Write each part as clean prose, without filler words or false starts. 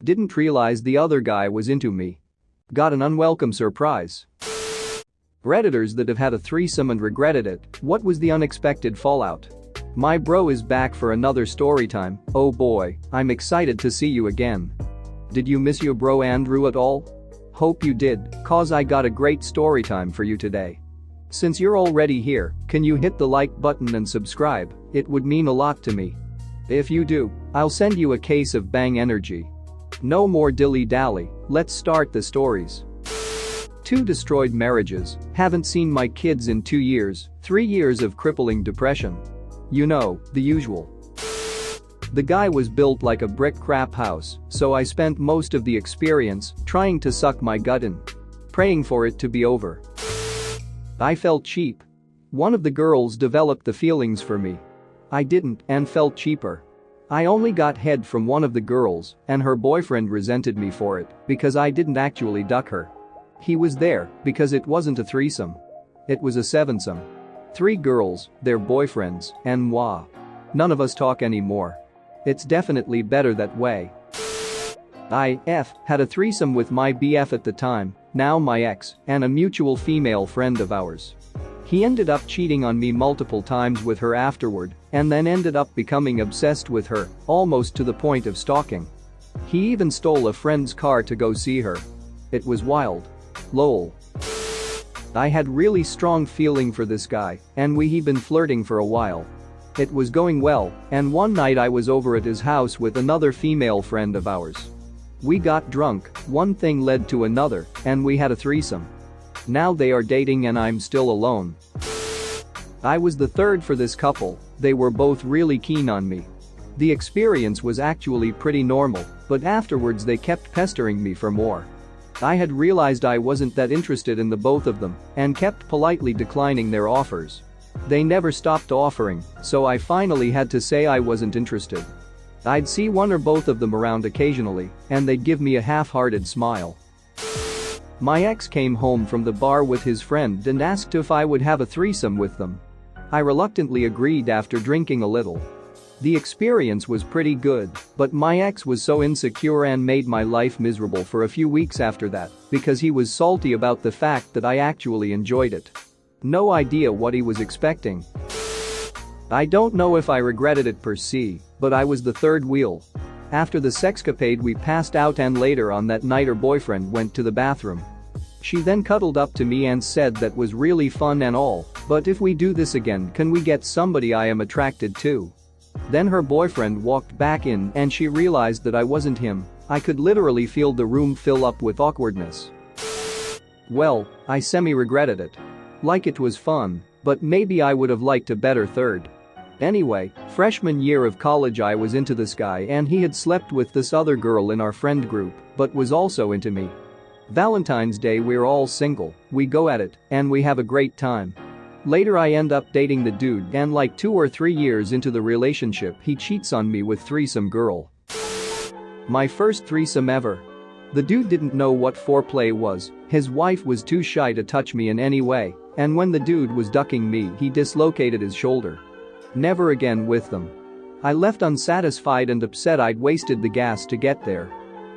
Didn't realize the other guy was into me. Got an unwelcome surprise. Redditors that have had a threesome and regretted it, what was the unexpected fallout? My bro is back for another story time. Oh boy, I'm excited to see you again. Did you miss your bro Andrew at all? Hope you did, cause I got a great story time for you today. Since you're already here, can you hit the like button and subscribe? It would mean a lot to me. If you do, I'll send you a case of bang energy. No more dilly-dally, let's start the stories. 2 destroyed marriages, haven't seen my kids in 2 years, 3 years of crippling depression. You know, the usual. The guy was built like a brick crap house, so I spent most of the experience trying to suck my gut in. Praying for it to be over. I felt cheap. One of the girls developed the feelings for me. I didn't and felt cheaper. I only got head from one of the girls and her boyfriend resented me for it because I didn't actually duck her. He was there because it wasn't a threesome. It was a 7-some. 3 girls, their boyfriends, and moi. None of us talk anymore. It's definitely better that way. I had a threesome with my BF at the time, now my ex, and a mutual female friend of ours. He ended up cheating on me multiple times with her afterward, and then ended up becoming obsessed with her, almost to the point of stalking. He even stole a friend's car to go see her. It was wild. Lol. I had really strong feeling for this guy, and we'd been flirting for a while. It was going well, and one night I was over at his house with another female friend of ours. We got drunk, one thing led to another, and we had a threesome. Now they are dating and I'm still alone. I was the third for this couple, they were both really keen on me. The experience was actually pretty normal, but afterwards they kept pestering me for more. I had realized I wasn't that interested in the both of them and kept politely declining their offers. They never stopped offering, so I finally had to say I wasn't interested. I'd see one or both of them around occasionally, and they'd give me a half-hearted smile. My ex came home from the bar with his friend and asked if I would have a threesome with them. I reluctantly agreed after drinking a little. The experience was pretty good, but my ex was so insecure and made my life miserable for a few weeks after that because he was salty about the fact that I actually enjoyed it. No idea what he was expecting. I don't know if I regretted it per se, but I was the third wheel. After the sexcapade we passed out and later on that night her boyfriend went to the bathroom. She then cuddled up to me and said that was really fun and all, but if we do this again can we get somebody I am attracted to? Then her boyfriend walked back in and she realized that I wasn't him. I could literally feel the room fill up with awkwardness. Well, I semi-regretted it. Like it was fun, but maybe I would have liked a better third. Anyway, freshman year of college I was into this guy and he had slept with this other girl in our friend group, but was also into me. Valentine's Day we're all single, we go at it, and we have a great time. Later I end up dating the dude and like 2 or 3 years into the relationship he cheats on me with threesome girl. My first threesome ever. The dude didn't know what foreplay was, his wife was too shy to touch me in any way, and when the dude was ducking me he dislocated his shoulder. Never again with them. I left unsatisfied and upset I'd wasted the gas to get there.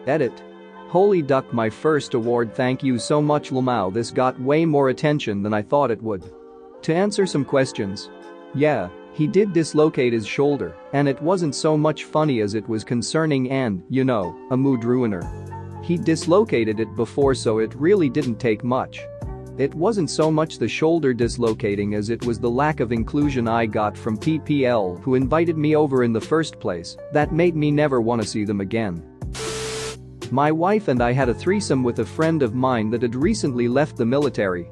Edit. Holy duck, my first award, thank you so much Lamau, this got way more attention than I thought it would. To answer some questions. Yeah, he did dislocate his shoulder, and it wasn't so much funny as it was concerning and, you know, a mood ruiner. He dislocated it before so it really didn't take much. It wasn't so much the shoulder dislocating as it was the lack of inclusion I got from PPL who invited me over in the first place that made me never want to see them again. My wife and I had a threesome with a friend of mine that had recently left the military.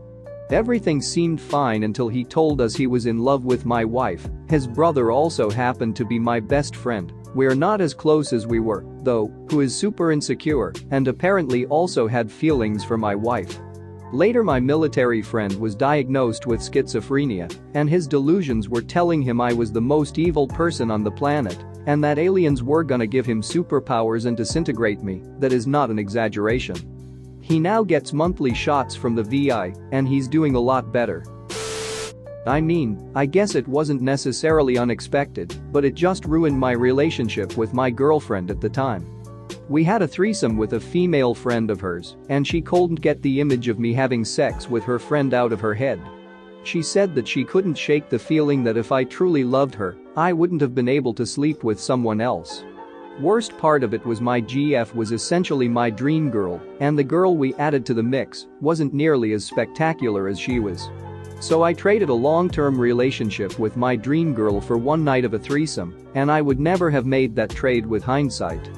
Everything seemed fine until he told us he was in love with my wife. His brother also happened to be my best friend. We're not as close as we were, though, who is super insecure and apparently also had feelings for my wife. Later my military friend was diagnosed with schizophrenia, and his delusions were telling him I was the most evil person on the planet and that aliens were gonna give him superpowers and disintegrate me. That is not an exaggeration. He now gets monthly shots from the VI, and he's doing a lot better. I mean, I guess it wasn't necessarily unexpected, but it just ruined my relationship with my girlfriend at the time. We had a threesome with a female friend of hers, and she couldn't get the image of me having sex with her friend out of her head. She said that she couldn't shake the feeling that if I truly loved her, I wouldn't have been able to sleep with someone else. Worst part of it was my GF was essentially my dream girl, and the girl we added to the mix wasn't nearly as spectacular as she was. So I traded a long-term relationship with my dream girl for one night of a threesome, and I would never have made that trade with hindsight.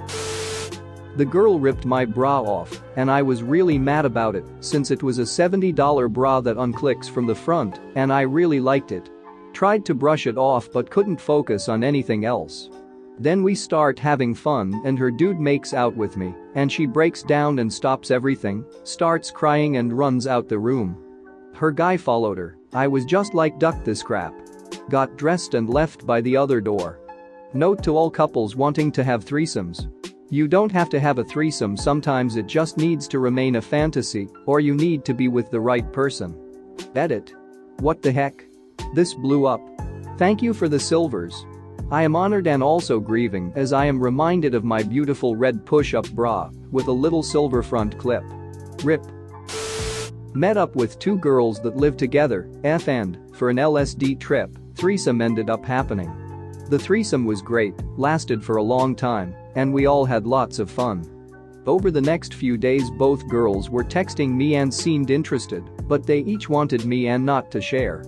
The girl ripped my bra off, and I was really mad about it since it was a $70 bra that unclicks from the front, and I really liked it. Tried to brush it off but couldn't focus on anything else. Then we start having fun and her dude makes out with me, and she breaks down and stops everything, starts crying and runs out the room. Her guy followed her. I was just like, duck this crap. Got dressed and left by the other door. Note to all couples wanting to have threesomes. You don't have to have a threesome, sometimes it just needs to remain a fantasy, or you need to be with the right person. Edit. What the heck? This blew up. Thank you for the silvers. I am honored and also grieving as I am reminded of my beautiful red push-up bra with a little silver front clip. RIP. Met up with two girls that live together, and, for an LSD trip, threesome ended up happening. The threesome was great, lasted for a long time, and we all had lots of fun. Over the next few days both girls were texting me and seemed interested, but they each wanted me and not to share.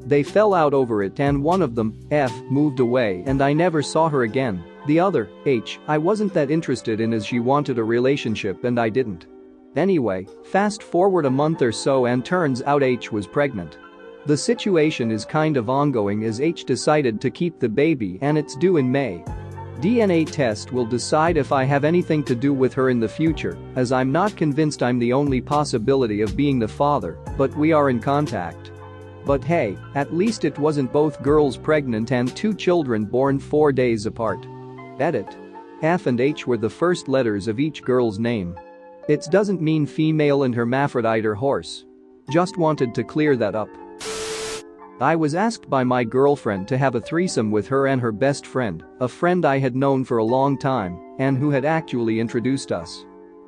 They fell out over it and one of them, F, moved away and I never saw her again. The other, H, I wasn't that interested in as she wanted a relationship and I didn't. Anyway, fast forward a month or so and turns out H was pregnant. The situation is kind of ongoing as H decided to keep the baby and it's due in May. DNA test will decide if I have anything to do with her in the future, as I'm not convinced I'm the only possibility of being the father, but we are in contact. But hey, at least it wasn't both girls pregnant and two children born 4 days apart. Edit. F and H were the first letters of each girl's name. It doesn't mean female and hermaphrodite or horse. Just wanted to clear that up. I was asked by my girlfriend to have a threesome with her and her best friend, a friend I had known for a long time and who had actually introduced us.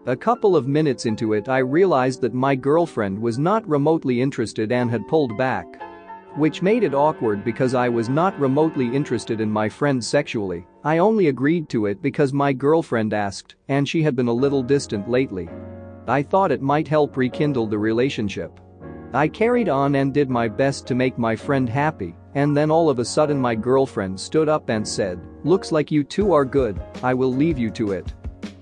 A couple of minutes into it I realized that my girlfriend was not remotely interested and had pulled back. Which made it awkward because I was not remotely interested in my friend sexually, I only agreed to it because my girlfriend asked and she had been a little distant lately. I thought it might help rekindle the relationship. I carried on and did my best to make my friend happy, and then all of a sudden my girlfriend stood up and said, "Looks like you two are good, I will leave you to it."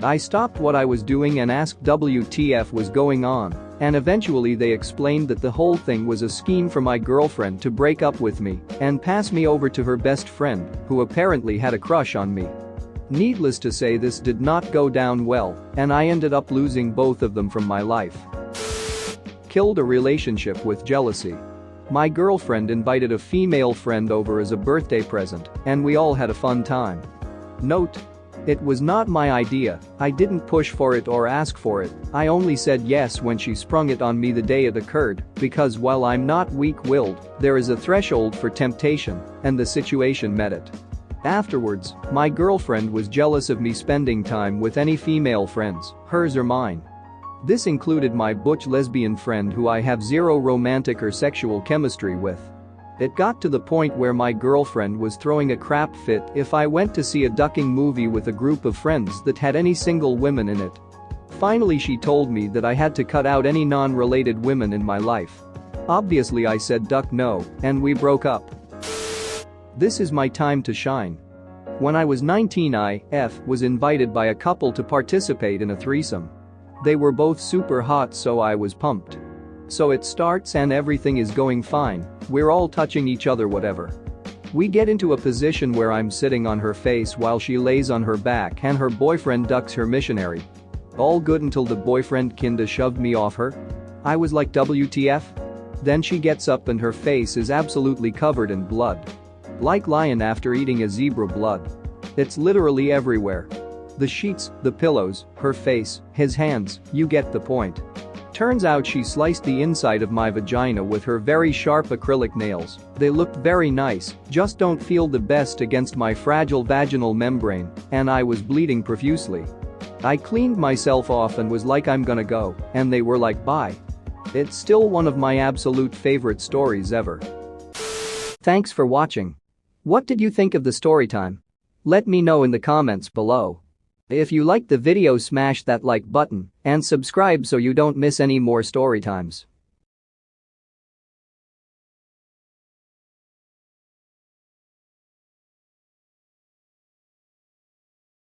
I stopped what I was doing and asked WTF was going on, and eventually they explained that the whole thing was a scheme for my girlfriend to break up with me and pass me over to her best friend, who apparently had a crush on me. Needless to say, this did not go down well, and I ended up losing both of them from my life. Killed a relationship with jealousy. My girlfriend invited a female friend over as a birthday present, and we all had a fun time. Note: it was not my idea, I didn't push for it or ask for it, I only said yes when she sprung it on me the day it occurred, because while I'm not weak-willed, there is a threshold for temptation, and the situation met it. Afterwards, my girlfriend was jealous of me spending time with any female friends, hers or mine. This included my butch lesbian friend who I have zero romantic or sexual chemistry with. It got to the point where my girlfriend was throwing a crap fit if I went to see a ducking movie with a group of friends that had any single women in it. Finally she told me that I had to cut out any non-related women in my life. Obviously I said duck no, and we broke up. This is my time to shine. When I was 19 I was invited by a couple to participate in a threesome. They were both super hot so I was pumped. So it starts and everything is going fine, we're all touching each other whatever. We get into a position where I'm sitting on her face while she lays on her back and her boyfriend ducks her missionary. All good until the boyfriend kinda shoved me off her. I was like WTF? Then she gets up and her face is absolutely covered in blood. Like lion after eating a zebra blood. It's literally everywhere. The sheets, the pillows, her face, his hands, you get the point. Turns out she sliced the inside of my vagina with her very sharp acrylic nails. They looked very nice, just don't feel the best against my fragile vaginal membrane, and I was bleeding profusely. I cleaned myself off and was like I'm gonna go, and they were like bye. It's still one of my absolute favorite stories ever. Thanks for watching. What did you think of the story time? Let me know in the comments below. If you liked the video, smash that like button and subscribe so you don't miss any more story times.